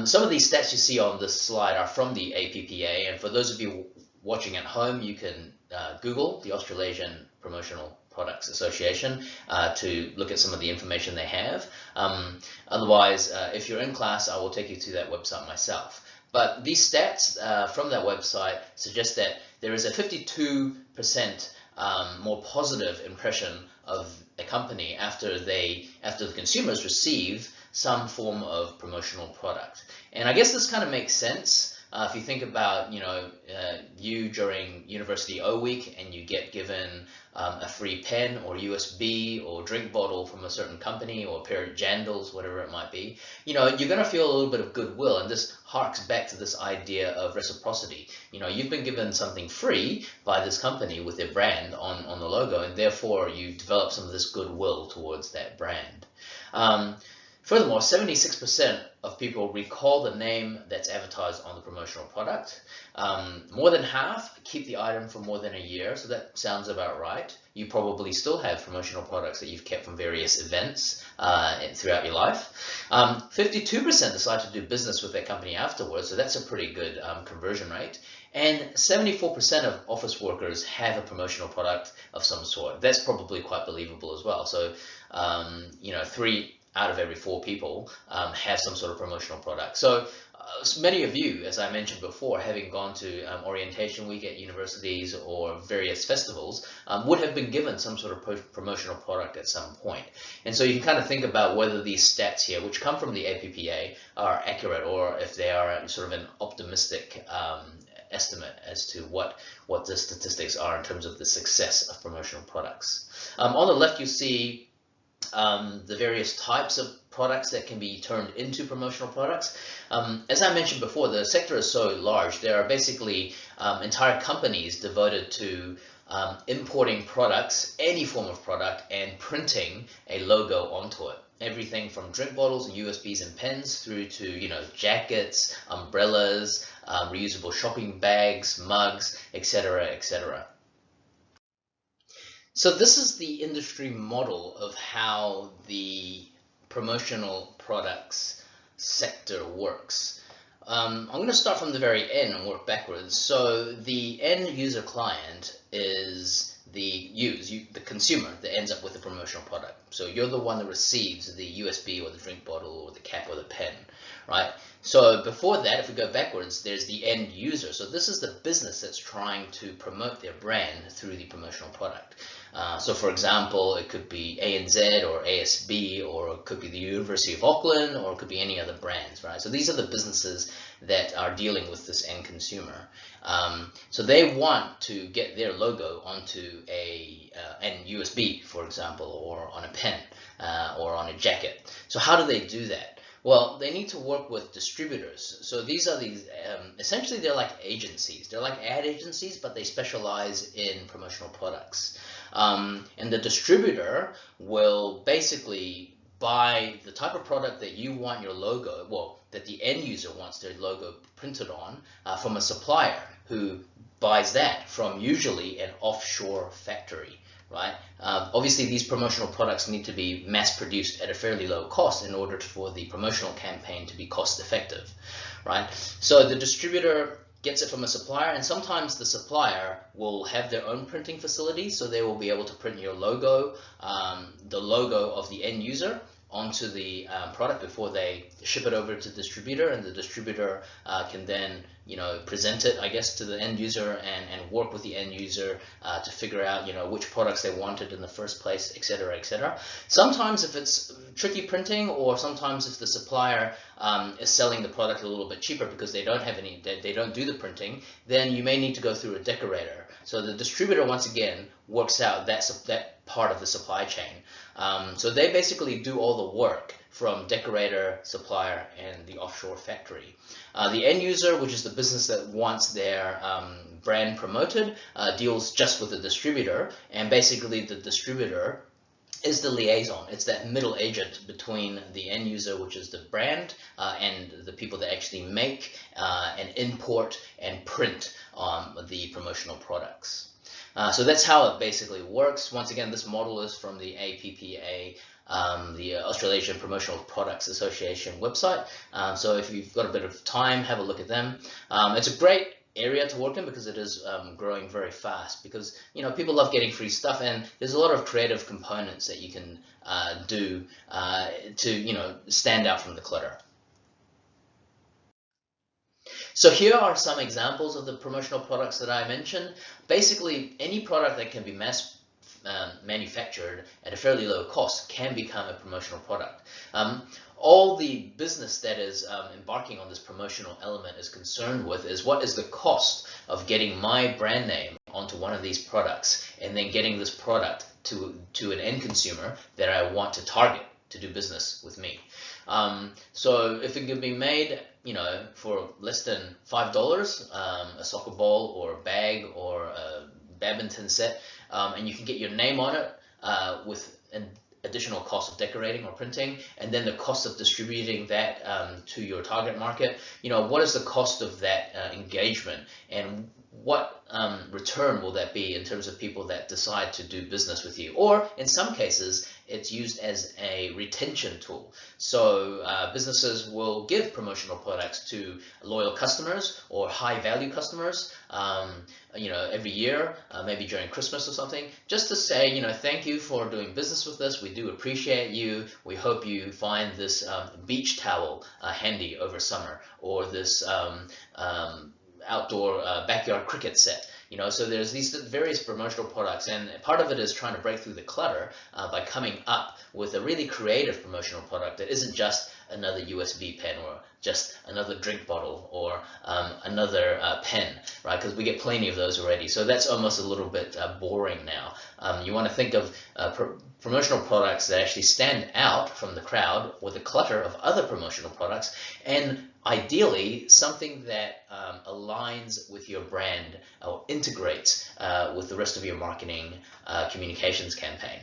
Some of these stats you see on this slide are from the APPA, and for those of you watching at home, you can Google the Australasian Promotional Products Association to look at some of the information they have. Otherwise, if you're in class, I will take you to that website myself. But these stats from that website suggest that there is a 52% more positive impression of a company after the consumers receive some form of promotional product. And I guess this kind of makes sense. If you think about, you during University O Week and you get given a free pen or USB or drink bottle from a certain company or a pair of jandals, whatever it might be, you're going to feel a little bit of goodwill, and this harks back to this idea of reciprocity. You've been given something free by this company with their brand on the logo, and therefore you've developed some of this goodwill towards that brand. Furthermore, 76% of people recall the name that's advertised on the promotional product. More than half keep the item for more than a year, so that sounds about right. You probably still have promotional products that you've kept from various events throughout your life. 52% decide to do business with that company afterwards, so that's a pretty good conversion rate. And 74% of office workers have a promotional product of some sort. That's probably quite believable as well. So, 3 out of every 4 people have some sort of promotional product. So many of you, as I mentioned before, having gone to orientation week at universities or various festivals, would have been given some sort of promotional product at some point. And so you can kind of think about whether these stats here, which come from the APPA, are accurate, or if they are sort of an optimistic estimate as to what the statistics are in terms of the success of promotional products. On the left, you see the various types of products that can be turned into promotional products. As I mentioned before, the sector is so large. There are basically entire companies devoted to importing products, any form of product, and printing a logo onto it. Everything from drink bottles and USBs and pens through to jackets, umbrellas, reusable shopping bags, mugs, etc., etc. So this is the industry model of how the promotional products sector works. I'm going to start from the very end and work backwards. So the end user client is the consumer that ends up with the promotional product. So you're the one that receives the USB or the drink bottle or the cap or the pen, right? So before that, if we go backwards, there's the end user. So this is the business that's trying to promote their brand through the promotional product. So for example, it could be ANZ or ASB, or it could be the University of Auckland, or it could be any other brands, right? So these are the businesses that are dealing with this end consumer. So they want to get their logo onto an USB, for example, or on a pen, or on a jacket. So how do they do that? Well, they need to work with distributors. So these are essentially they're like agencies. They're like ad agencies, but they specialize in promotional products. And the distributor will basically buy the type of product that you want your logo, well, that the end user wants their logo printed on, from a supplier who buys that from usually an offshore factory. Right? Obviously, these promotional products need to be mass produced at a fairly low cost in order for the promotional campaign to be cost effective, right? So the distributor gets it from a supplier, and sometimes the supplier will have their own printing facility, so they will be able to print your logo, the logo of the end user, onto the product before they ship it over to the distributor, and the distributor can then present it, I guess, to the end user and work with the end user to figure out which products they wanted in the first place, etc., etc. Sometimes if it's tricky printing, or sometimes if the supplier is selling the product a little bit cheaper because they don't have any, they don't do the printing, then you may need to go through a decorator. So the distributor, once again, works out that part of the supply chain. So they basically do all the work from decorator, supplier, and the offshore factory. The end user, which is the business that wants their brand promoted, deals just with the distributor, and basically the distributor is the liaison. It's that middle agent between the end user, which is the brand, and the people that actually make and import and print the promotional products. So that's how it basically works. Once again, this model is from the APPA, the Australasian Promotional Products Association website. So if you've got a bit of time, have a look at them. It's a great area to work in because it is growing very fast, because people love getting free stuff, and there's a lot of creative components that you can do to stand out from the clutter. So here are some examples of the promotional products that I mentioned. Basically, any product that can be mass manufactured at a fairly low cost can become a promotional product. All the business that is embarking on this promotional element is concerned with is, what is the cost of getting my brand name onto one of these products, and then getting this product to an end consumer that I want to target to do business with me. So if it can be made for less than $5, a soccer ball or a bag or a badminton set, and you can get your name on it with an additional cost of decorating or printing, and then the cost of distributing that to your target market, what is the cost of that engagement, and what return will that be in terms of people that decide to do business with you? Or in some cases, it's used as a retention tool. So businesses will give promotional products to loyal customers or high value customers every year, maybe during Christmas or something, just to say, thank you for doing business with us. We do appreciate you. We hope you find this beach towel handy over summer, or this outdoor backyard cricket set. So there's these various promotional products, and part of it is trying to break through the clutter by coming up with a really creative promotional product that isn't just another USB pen, or just another drink bottle, or another pen, right? Because we get plenty of those already. So that's almost a little bit boring now. You want to think of promotional products that actually stand out from the crowd with the clutter of other promotional products, and ideally something that aligns with your brand or integrates with the rest of your marketing communications campaign.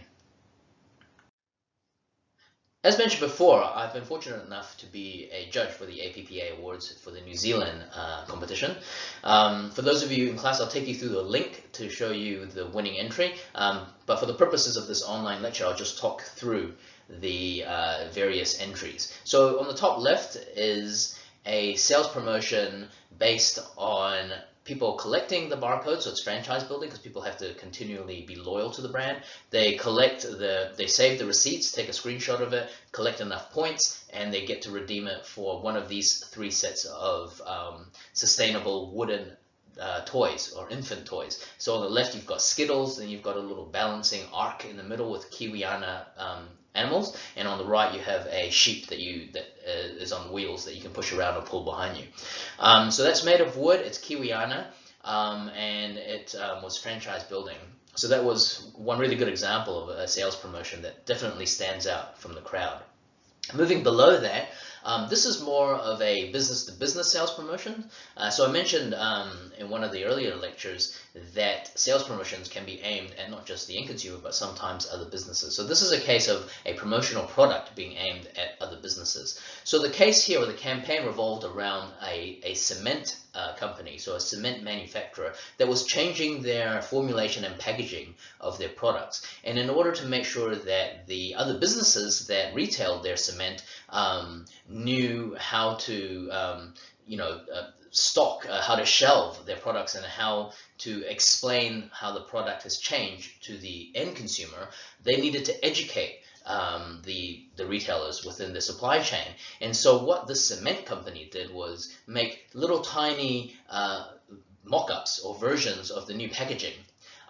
As mentioned before, I've been fortunate enough to be a judge for the APPA Awards for the New Zealand competition. For those of you in class, I'll take you through the link to show you the winning entry. But for the purposes of this online lecture, I'll just talk through the various entries. So on the top left is a sales promotion based on people collecting the barcode, so it's franchise building because people have to continually be loyal to the brand. They save the receipts, take a screenshot of it, collect enough points, and they get to redeem it for one of these 3 sets of sustainable wooden toys, or infant toys. So on the left you've got Skittles, then you've got a little balancing arc in the middle with Kiwiana animals, and on the right you have a sheep that is on wheels that you can push around or pull behind you. So that's made of wood. It's Kiwiana, and it was franchise building. So that was one really good example of a sales promotion that definitely stands out from the crowd. Moving below that, this is more of a business-to-business sales promotion. So I mentioned in one of the earlier lectures that sales promotions can be aimed at not just the end consumer, but sometimes other businesses. So this is a case of a promotional product being aimed at other businesses. So the case here, or the campaign, revolved around a cement company, so a cement manufacturer that was changing their formulation and packaging of their products. And in order to make sure that the other businesses that retailed their cement knew how to stock, how to shelve their products, and how to explain how the product has changed to the end consumer, they needed to educate the retailers within the supply chain. And so what the cement company did was make little tiny mock-ups or versions of the new packaging,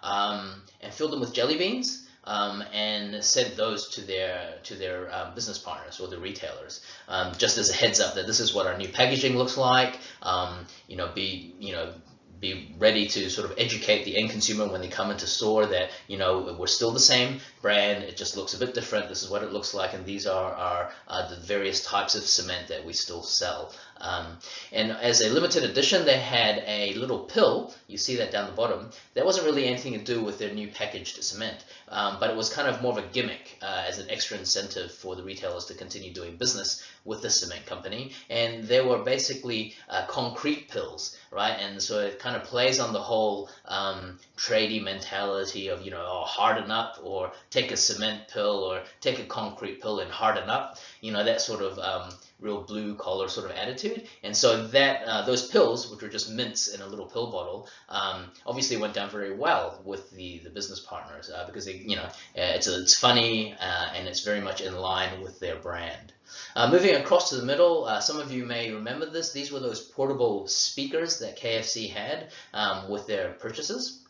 and filled them with jelly beans, and sent those to their business partners or the retailers, just as a heads up that this is what our new packaging looks like. Be ready to sort of educate the end consumer when they come into store that, we're still the same brand, it just looks a bit different, this is what it looks like, and these are the various types of cement that we still sell. And as a limited edition, they had a little pill, you see that down the bottom, that wasn't really anything to do with their new packaged cement, but it was kind of more of a gimmick as an extra incentive for the retailers to continue doing business with the cement company. And they were basically concrete pills, right? And so it kind of plays on the whole tradie mentality of, harden up, or take a cement pill, or take a concrete pill and harden up, that sort of real blue collar sort of attitude. And so that those pills, which were just mints in a little pill bottle, obviously went down very well with the business partners, because they, it's funny, and it's very much in line with their brand. Moving across to the middle, some of you may remember this. These were those portable speakers that KFC had with their purchases.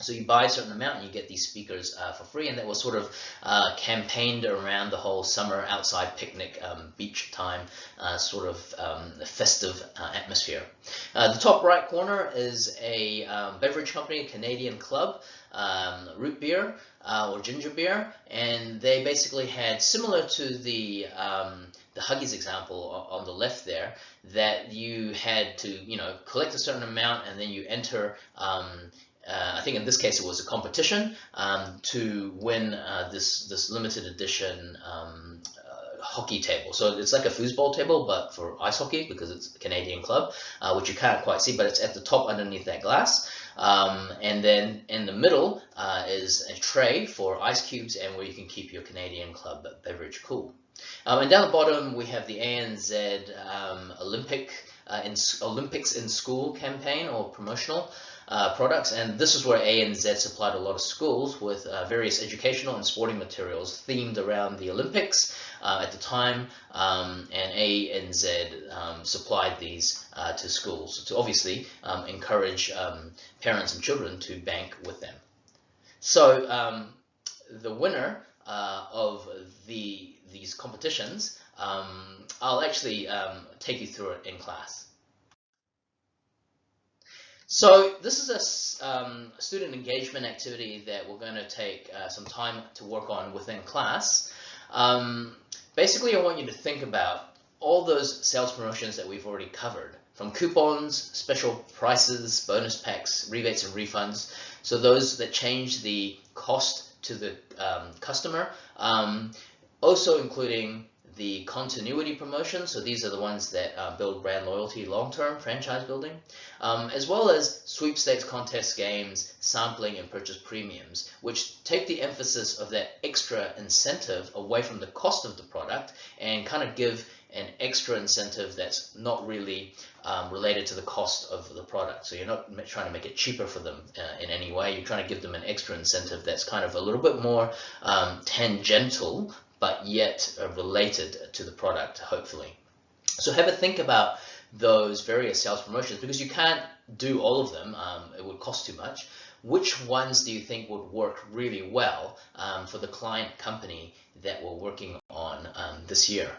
So you buy a certain amount and you get these speakers for free, and that was sort of campaigned around the whole summer outside picnic, beach time, sort of festive atmosphere. The top right corner is a beverage company, a Canadian club, root beer or ginger beer, and they basically had, similar to the Huggies example on the left there, that you had to collect a certain amount and then you enter I think in this case it was a competition to win this limited edition hockey table. So it's like a foosball table, but for ice hockey, because it's a Canadian club, which you can't quite see, but it's at the top underneath that glass. And then in the middle is a tray for ice cubes and where you can keep your Canadian club beverage cool. And down the bottom we have the ANZ Olympics in School campaign, or promotional products, and this is where ANZ supplied a lot of schools with various educational and sporting materials themed around the Olympics at the time, and ANZ supplied these to schools to obviously encourage parents and children to bank with them. So the winner of these competitions, I'll actually take you through it in class. So this is a student engagement activity that we're going to take some time to work on within class. Basically, I want you to think about all those sales promotions that we've already covered, from coupons, special prices, bonus packs, rebates and refunds. So those that change the cost to the customer, also including the continuity promotions, so these are the ones that build brand loyalty long-term, franchise building, as well as sweepstakes, contest games, sampling and purchase premiums, which take the emphasis of that extra incentive away from the cost of the product and kind of give an extra incentive that's not really related to the cost of the product. So you're not trying to make it cheaper for them in any way, you're trying to give them an extra incentive that's kind of a little bit more tangential, but yet related to the product, hopefully. So have a think about those various sales promotions, because you can't do all of them, it would cost too much. Which ones do you think would work really well for the client company that we're working on this year?